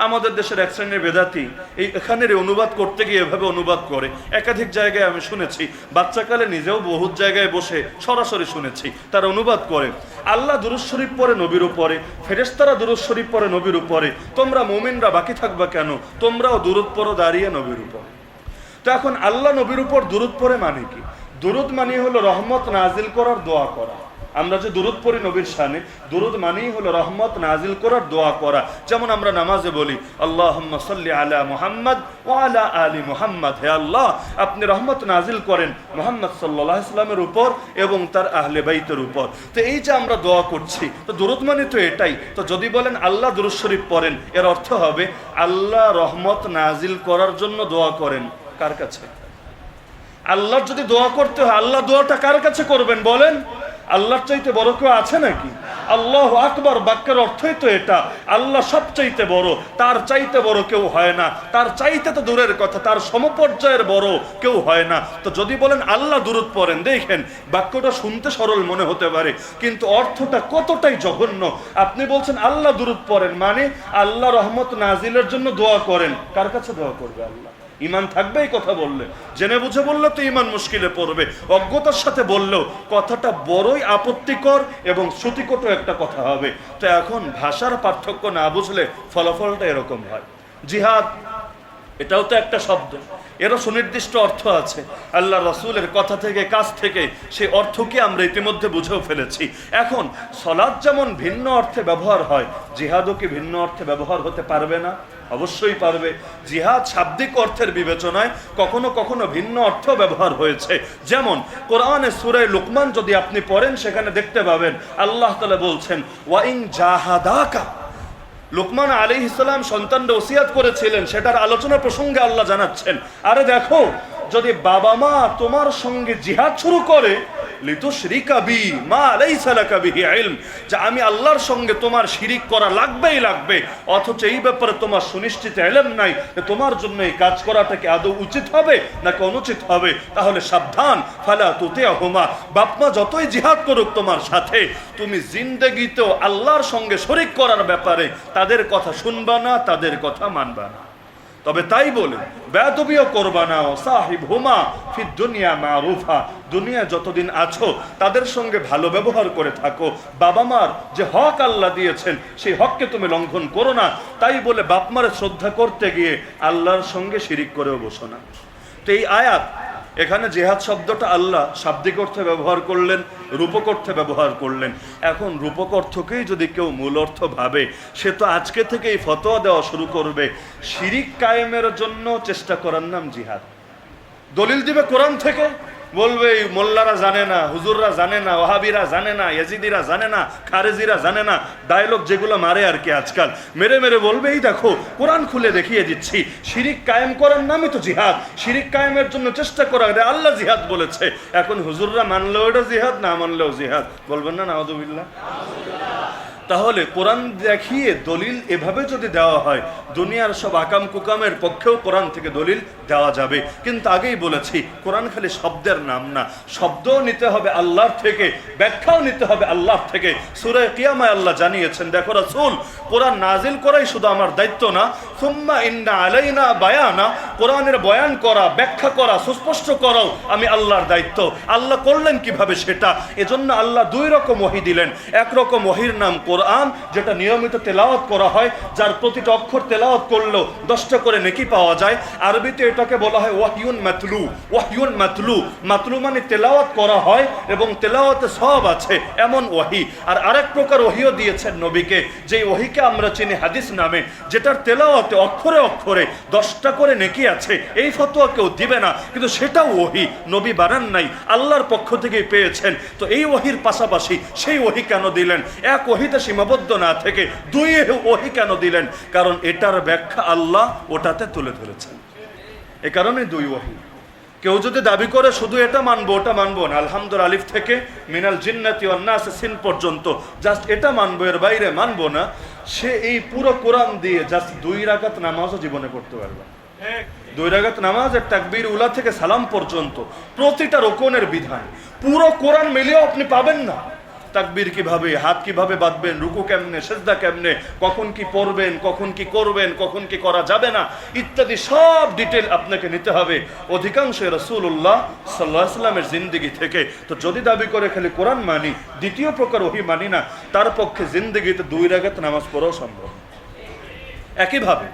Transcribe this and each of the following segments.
আমাদের দেশের এক শ্রেণীর বেদাতি এখানের অনুবাদ করতে গিয়ে এভাবে অনুবাদ করে। একাধিক জায়গায় আমি শুনেছি, বাচ্চাকালে নিজেও বহুত জায়গায় বসে সরাসরি শুনেছি তারা অনুবাদ করে, আল্লাহ দুরূদ শরীফ পড়ে নবীর উপরে, ফেরেশতারা দুরূদ শরীফ পড়ে নবীর উপরে, তোমরা মুমিনরা বাকি থাকবা কেন, তোমরাও দুরূদ পড়ো দাঁড়িয়ে নবীর উপর। তো এখন আল্লাহ নবীর উপর দুরূদ পড়ে মানে কি? দুরূদ মানে হলো রহমত নাজিল করার দোয়া করা। আমরা যে দুরূদ পড়ি নবীর শানে, দুরূদ মানেই হলো রহমত নাজিল করার দোয়া করা। যেমন আমরা নামাজে বলি আল্লাহুম্মা সাল্লি আলা মুহাম্মাদ ওয়া আলা আলি মুহাম্মাদ, হে আল্লাহ আপনি রহমত নাজিল করেন মুহাম্মদ সাল্লাল্লাহু আলাইহি সাল্লামের উপর এবং তার আহলে বাইতের উপর। তো এই যে আমরা দোয়া করছি, তো দুরূদ মানে তো এটাই। তো যদি বলেন আল্লাহ দুরূদ শরীফ পড়েন, এর অর্থ হবে আল্লাহ রহমত নাজিল করার জন্য দোয়া করেন। কার কাছে? আল্লাহর যদি দোয়া করতে হয়, আল্লাহ দোয়াটা কার কাছে করবেন বলেন? আল্লাহর চাইতে বড় কেউ আছে নাকি? আল্লাহু আকবার বাক্যের অর্থই তো এটা, আল্লাহ সবচাইতে বড়, তার চাইতে বড় কেউ হয় না, তার চাইতে তো দূরের কথা, তার সমপর্যায়ের বড় কেউ হয় না। তো যদি বলেন আল্লাহ দুরূদ পড়েন, দেখেন বাক্যটা শুনতে সরল মনে হতে পারে, কিন্তু অর্থটা কতটাই জঘন্য। আপনি বলছেন আল্লাহ দুরূদ পড়েন মানে আল্লাহ রহমত নাজিলের জন্য দোয়া করেন। কার কাছে দোয়া করবে আল্লাহ? ইমান থাকবে এই কথা বললে? জেনে বুঝে বললে তো ইমান মুশকিলে পড়বে, অজ্ঞতার সাথে বললেও কথাটা বড়ই আপত্তিকর এবং শ্রুতিকট একটা কথা হবে। তো এখন ভাষার পার্থক্য না বুঝলে ফলাফলটা এরকম হয়। জিহাদ এটাও তো একটা শব্দ, এরও সুনির্দিষ্ট অর্থ আছে। আল্লাহ রাসূলের কথা থেকে কাজ থেকে সেই অর্থকে আমরা ইতিমধ্যে বুঝেও ফেলেছি। এখন সলাৎ যেমন ভিন্ন অর্থে ব্যবহার হয়, জিহাদও কি ভিন্ন অর্থে ব্যবহার হতে পারবে না? অবশ্যই পারবে। জিহাদ শাব্দিক অর্থের বিবেচনায় কখনো কখনো ভিন্ন অর্থ ব্যবহার হয়েছে। যেমন কোরআনে সূরা লুকমান যদি আপনি পড়েন, সেখানে দেখতে পাবেন আল্লাহ তাআলা বলছেন ওয়া ইন জাহাদাকা। লুকমান আলাইহিস সালাম সন্তানকে ওসিয়াত করেছিলেন, সেটার আলোচনা প্রসঙ্গে আল্লাহ জানাচ্ছেন, আরে দেখো যদি বাবা মা তোমার সঙ্গে জিহাদ শুরু করে, লিতুশরিকা বি মা লাইসা লাকা বিহি ইলম, যে আমি আল্লাহর সঙ্গে তোমার শিরিক করা লাগবেই লাগবে, অথচ এই ব্যাপারে তোমার সুনিশ্চিত ইলম নাই যে তোমার জন্য এই কাজ করাটা কি আদৌ উচিত হবে নাকি অনুচিত হবে, তাহলে সাবধান, ফালা তুতিহুমা, বাপ মা যতই জিহাদ করুক তোমার সাথে, তুমি জিন্দেগিতেও আল্লাহর সঙ্গে শরিক করার ব্যাপারে তাদের কথা শুনবা না, তাদের কথা মানবা না। তবে তাই বলে বেয়াদবিও করবা না, ও সাহিবহুমা ফিদ দুনিয়া মারুফা, দুনিয়া যতদিন আছো তাদের সঙ্গে ভালো ব্যবহার করে থাকো, বাবা মার যে হক আল্লাহ দিয়েছেন সেই হককে তুমি লঙ্ঘন করো না। তাই বলে বাপ মারে শ্রদ্ধা করতে গিয়ে আল্লাহর সঙ্গে শিরিক করেও বসো না। তো এই আয়াত এখানে জিহাদ শব্দটা আল্লাহ শাব্দিক অর্থে ব্যবহার করলেন, রূপক অর্থে ব্যবহার করলেন। এখন রূপক অর্থকেই যদি কেউ মূল অর্থ ভাবে, সে তো আজকে থেকেই ফতোয়া দেওয়া শুরু করবে শিরিক কায়েমের জন্য চেষ্টা করার নাম জিহাদ। দলিল দিবে কোরআন থেকে, বলবে এই মোল্লারা জানে না, হুজুররা জানে না, ওয়াহাবিরা জানে না, ইয়াজিদিরা জানে না, খারেজিরা জানে না, ডায়লগ যেগুলো মারে আর কি আজকাল, মেরে মেরে বলবে এই দেখো কোরআন খুলে দেখিয়ে দিচ্ছি, শিরিক কায়েম করার নামই তো জিহাদ, শিরিক কায়েমের জন্য চেষ্টা করা, এটা আল্লাহ জিহাদ বলেছে। এখন হুজুররা মানলেও এটা জিহাদ, না মানলেও জিহাদ, বলবেন না নাউযুবিল্লাহ? তাহলে কোরআন দেখিয়ে দলিল এভাবে যদি দেওয়া হয়, দুনিয়ার সব আকাম কুকামের পক্ষেও কোরআন থেকে দলিল দেওয়া যাবে। কিন্তু আগেই বলেছি কোরআন খালি শব্দের নাম না, শব্দও নিতে হবে আল্লাহর থেকে, ব্যাখ্যাও নিতে হবে আল্লাহর থেকে। সূরা কিয়ামায় আল্লাহ জানিয়েছেন, দেখো রাসূল, কোরআন নাজিল করাই শুধু আমার দায়িত্ব না, সুম্মা ইন্না আলাইনা বায়ানা, কোরআনের বয়ান করা, ব্যাখ্যা করা, সুস্পষ্ট করাও আমি আল্লাহর দায়িত্ব। আল্লাহ করলেন কিভাবে সেটা? এজন্য আল্লাহ দুই রকম ওহী দিলেন। এক রকম ওহীর নাম কোরআন, যেটা নিয়মিত তেলাওয়াত করা হয়, যার প্রতিটা অক্ষর তেলাওয়াত করলেও 10টা করে নেকি পাওয়া যায়। আরবিতে এটাকে বলা হয় ওয়াহয়ুন মাতলু। ওয়াহয়ুন মাতলু, মাতলু মানে তেলাওয়াত করা হয় এবং তেলাওয়াতে সওয়াব আছে এমন ওহী। আর আরেক প্রকার ওহীও দিয়েছেন নবীকে, যেই ওহীকে আমরা চিনি হাদিস নামে, যেটার তেলাওয়াতে অক্ষরে অক্ষরে 10টা করে নেকি আছে। এই ফতোয়া কেউ দিবে না, কিন্তু সেটাও ওহী, নবী বানান নাই, আল্লাহর পক্ষ থেকেই পেয়েছেন। তো এই ওহীর পাশাপাশি সেই ওহী কেন দিলেন? এক ওহীতে সীমাবদ্ধ না থেকে দুই ওহী কেন দিলেন? কারণ এটার ব্যাখ্যা আল্লাহ ওটাতে তুলে ধরেছেন, এ কারণে দুই ওহী। কেউ যদি দাবি করে শুধু এটা মানবো ওটা মানবো না, আলহামদুলিল্লাহ আলিফ থেকে মিনাল জিন্নাতি ওয়ান নাস সিন পর্যন্ত জাস্ট এটা মানবো, এর বাইরে মানবো না, সে এই পুরো কোরআন দিয়ে জাস্ট 2 রাকাত নামাজও জীবনে পড়তে পারবে। 2 রাকাত নামাজের তাকবীর উলা থেকে সালাম পর্যন্ত প্রতিটা রুকুনের বিধান পুরো কোরআন মিলিয়েও আপনি পাবেন না। তাকবীর কিভাবে, হাত কিভাবে বাঁধবেন, রুকু কেমনে, সেজদা কেমনে, কখন কি পড়বেন, কখন কি করবেন, কখন কি করা যাবে না ইত্যাদি সব ডিটেল আপনাকে নিতে হবে অধিকাংশ রাসূলুল্লাহ সাল্লাল্লাহু আলাইহি ওয়াসাল্লামের জিন্দেগি থেকে। তো যদি দাবি করে খালি কোরআন মানি, দ্বিতীয় প্রকার ওহী মানি না, তার পক্ষে জিন্দেগিতে 2 রাকাত নামাজ পড়াও সম্ভব। একইভাবে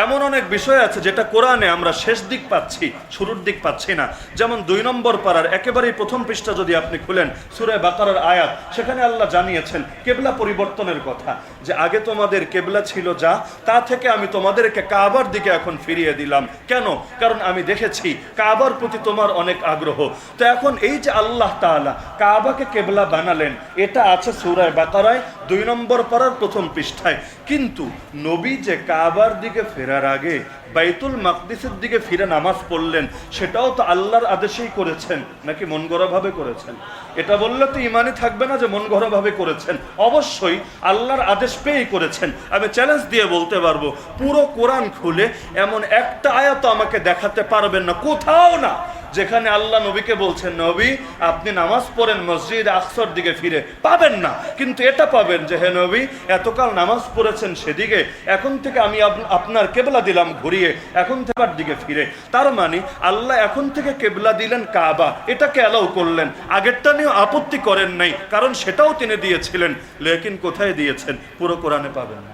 এমন অনেক বিষয় আছে যেটা কোরআনে আমরা শেষ দিক পাচ্ছি, শুরুর দিক পাচ্ছি না। যেমন 2 নম্বর পারার একেবারেই প্রথম পৃষ্ঠা যদি আপনি খুলেন, সূরা বাকারার আয়াত, সেখানে আল্লাহ জানিয়েছেন কেবলা পরিবর্তনের কথা, যে আগে তোমাদের কেবলা ছিল যা, তা থেকে আমি তোমাদেরকে কাবার দিকে এখন ফিরিয়ে দিলাম। কেন? কারণ আমি দেখেছি কাবার প্রতি তোমার অনেক আগ্রহ। তো এখন এই যে আল্লাহ তাআলা কাবাকে কেবলা বানালেন, এটা আছে সূরা বাকারায় 2 নম্বর পারার প্রথম পৃষ্ঠায়। কিন্তু নবী যে কাবার দিকে ফেরার আগে বাইতুল মাকদিসের দিকে ফিরে নামাজ পড়লেন, সেটাও তো আল্লাহর আদেশেই করেছেন, নাকি মন গড়াভাবে করেছেন? এটা বললে তো ইমানই থাকবে না যে মন গড়াভাবে করেছেন। অবশ্যই আল্লাহর আদেশ পেয়েই করেছেন। আমি চ্যালেঞ্জ দিয়ে বলতে পারবো, পুরো কোরআন খুলে এমন একটা আয়াত আমাকে দেখাতে পারবেন না, কোথাও না, যেখানে আল্লাহ নবীকে বলছেন নবী আপনি নামাজ পড়েন মসজিদ আকসার দিকে ফিরে। পাবেন না। কিন্তু এটা পাবেন যে হে নবী এতকাল নামাজ পড়েছেন সেদিকে, এখন থেকে আমি আপনার কেবলা দিলাম ঘুরিয়ে, এখন থেকে দিকে ফিরে। তার মানে আল্লাহ এখন থেকে কেবলা দিলেন কাবা, এটাকে অ্যালাউ করলেন। আগেরটা নিয়ে আপত্তি করেন নাই, কারণ সেটাও তিনি দিয়েছিলেন। লেকিন কোথায় দিয়েছেন? পুরো কোরআনে পাবেন না।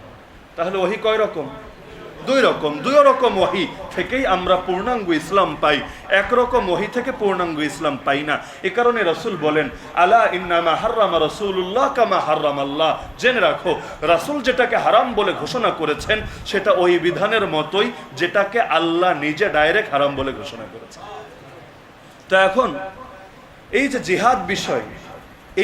তাহলে ওহী কয় রকম? 2 রকম। 2 রকম ওহী থেকেই আমরা পূর্ণাঙ্গ ইসলাম পাই, একরকম ওহী থেকে পূর্ণাঙ্গ ইসলাম পাই না। এ কারণে রাসূল বলেন আলা ইন্নামা হাররামা রাসূলুল্লাহ কামা হাররামাল্লাহ, জেনে রাখো রাসূল যেটাকে হারাম বলে ঘোষণা করেছেন সেটা ওই বিধানের মতোই যেটাকে আল্লাহ নিজে ডাইরেক্ট হারাম বলে ঘোষণা করেছেন। তো এখন এই যে জিহাদ বিষয়,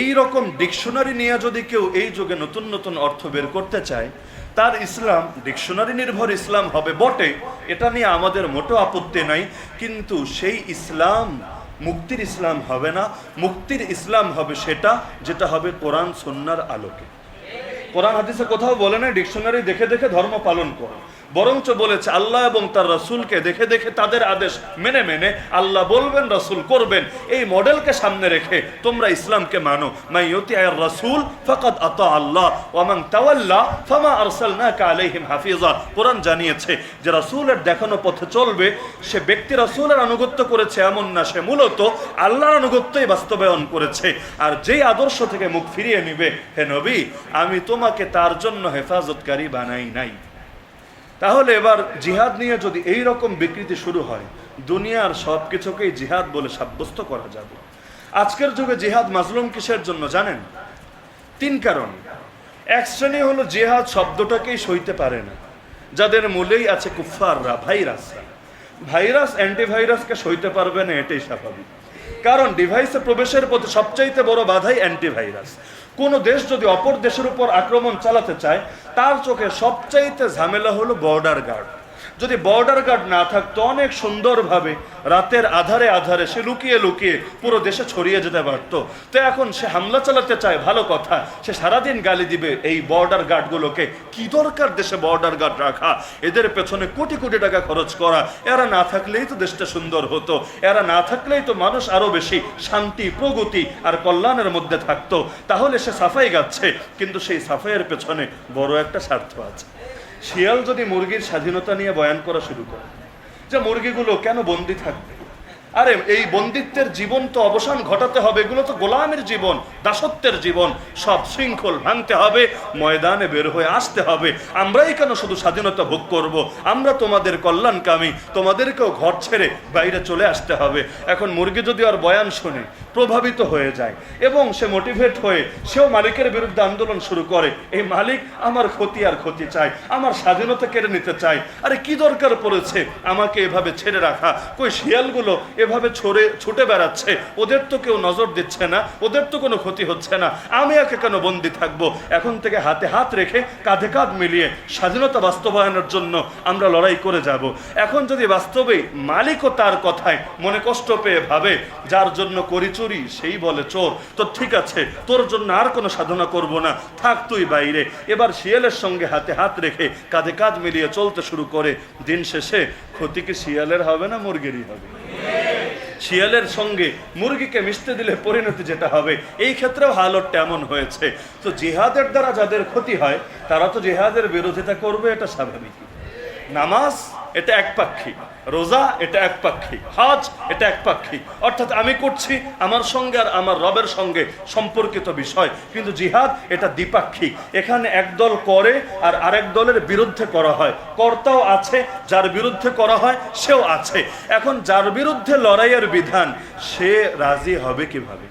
এই রকম ডিকশনারি নিয়ে যদি কেউ এই যুগে নতুন নতুন অর্থ বের করতে চায়, তার ইসলাম ডিকশনারি নির্ভর ইসলাম হবে বটে, এটা নিয়ে আমাদের মোটেও আপত্তি নাই। কিন্তু সেই ইসলাম মুক্তির ইসলাম হবে না। মুক্তির ইসলাম হবে সেটা যেটা হবে কোরআন সুন্নাহর আলোকে। কোরআন হাদিসে কোথাও বলে না ডিকশনারি দেখে দেখে ধর্ম পালন করো, বরঞ্চ বলেছে আল্লাহ এবং তার রাসূলকে দেখে দেখে তাদের আদেশ মেনে মেনে আল্লাহ বলবেন রাসূল করবেন, এই মডেলকে সামনে রেখে তোমরা ইসলামকে মানো। মান ইউতিআর রাসূল ফাকাদ আতা আল্লাহ ওয়া মান তাওয়াল্লা ফামা আরসালনাকা আলাইহিম হাফিজা। কোরআন জানিয়েছে যে রাসূলের দেখানো পথে চলবে সে ব্যক্তি রাসূলের আনুগত্য করেছে এমন না, সে মূলত আল্লাহর আনুগত্যই বাস্তবায়ন করেছে। আর যেই আদর্শ থেকে মুখ ফিরিয়ে নিবে, হে নবী আমি তোমাকে তার জন্য হেফাজতকারী বানাই নাই। তাহলে এবার জিহাদ নিয়ে যদি এই রকম বিকৃতি শুরু হয়, দুনিয়ার সব কিছুকেই জিহাদ বলে সাব্যস্ত করা যাবে। আজকের যুগে জিহাদ মাজলুম কিসের জন্য জানেন? 3 কারণ। এক শ্রেণী হলো জিহাদ শব্দটাকেই সইতে পারে না, যাদের মূলেই আছে কুফফাররা, ভাইরাসরা। ভাইরাস অ্যান্টিভাইরাসকে সইতে পারবে না, এটাই স্বাভাবিক। কারণ ডিভাইসে প্রবেশের পথে সবচাইতে বড় বাধাই অ্যান্টিভাইরাস। কোনো দেশ যদি অপর দেশের উপর আক্রমণ চালাতে চায়, তার চোখে সবচাইতে ঝামেলা হলো বর্ডার গার্ড। যদি বর্ডার গার্ড না থাকতো, অনেক সুন্দরভাবে রাতের আধারে আধারে সে লুকিয়ে লুকিয়ে পুরো দেশে ছড়িয়ে যেতে পারতো। তো এখন সে হামলা চালাতে চায়, ভালো কথা, সে সারাদিন গালি দিবে এই বর্ডার গার্ডগুলোকে। কি দরকার দেশে বর্ডার গার্ড রাখা? এদের পেছনে কোটি কোটি টাকা খরচ করা। এরা না থাকলেই তো দেশটা সুন্দর হতো, এরা না থাকলেই তো মানুষ আরো বেশি শান্তি, প্রগতি আর কল্যাণের মধ্যে থাকতো। তাহলে সে সাফাই গাচ্ছে, কিন্তু সেই সাফাইয়ের পেছনে বড় একটা স্বার্থ আছে। শিয়াল যদি মুরগির স্বাধীনতা নিয়ে বয়ান করা শুরু করে যে মুরগিগুলো কেন বন্দি থাকবে, আরে এই বন্দিত্বের জীবন তো অবসান ঘটাতে হবে, এগুলো তো গোলামের জীবন, দাসত্বের জীবন, সব শৃঙ্খল ভাঙতে হবে, ময়দানে বের হয়ে আসতে হবে। আমরাই কেন শুধু স্বাধীনতা ভোগ করব? আমরা তোমাদের কল্যাণকামী, তোমাদেরকেও ঘর ছেড়ে বাইরে চলে আসতে হবে। এখন মুরগি যদি আর বয়ান শুনে প্রভাবিত হয়ে যায় এবং সে মোটিভেট হয়ে সেও মালিকের বিরুদ্ধে আন্দোলন শুরু করে, এই মালিক আমার ক্ষতি আর ক্ষতি চায়, আমার স্বাধীনতা কেড়ে নিতে চায়, আরে কি দরকার পড়েছে আমাকে এভাবে ছেড়ে রাখা? কই শিয়ালগুলো এভাবে ছুটে বেড়াচ্ছে, ওদের তো কেউ নজর দিচ্ছে না, ওদের তো কোনো ক্ষতি হচ্ছে না, আমি একে কেন বন্দি থাকবো? এখন থেকে হাতে হাত রেখে কাঁধে কাঁধ মিলিয়ে স্বাধীনতা বাস্তবায়নের জন্য আমরা লড়াই করে যাব। এখন যদি বাস্তবেই মালিকও তার কথায় মনে কষ্ট পেয়ে ভাবে যার জন্য করি চুরি সেই বলে চোর, তো ঠিক আছে তোর জন্য আর কোনো সাধনা করব না, থাক তুই বাইরে। এবার শিয়ালের সঙ্গে হাতে হাত রেখে কাঁধে কাঁধ মিলিয়ে চলতে শুরু করে, দিন শেষে ক্ষতি কি শিয়ালের হবে না মুরগিরই হবে? শিয়ালের সঙ্গে মুরগিকে মিশতে দিলে পরিণতি যেটা হবে, এই ক্ষেত্রেও হালত তেমন হয়েছে। তো জিহাদের দ্বারা যাদের ক্ষতি হয় তারা তো জিহাদের বিরোধিতা করবে, এটা স্বাভাবিক। নামাজ এটা একপাক্ষিক, রোজা এটা একপাক্ষিক, হজ এটা একপাক্ষিক, অর্থাৎ আমি করছি আমার সঙ্গে আর আমার রবের সঙ্গে সম্পর্কিত বিষয়। কিন্তু জিহাদ এটা দ্বিপাক্ষিক, এখানে একদল করে আর আরেক দলের বিরুদ্ধে করা হয়, কর্তাও আছে, যার বিরুদ্ধে করা হয় সেও আছে। এখন যার বিরুদ্ধে লড়াইয়ের বিধান, সে রাজি হবে কিভাবে?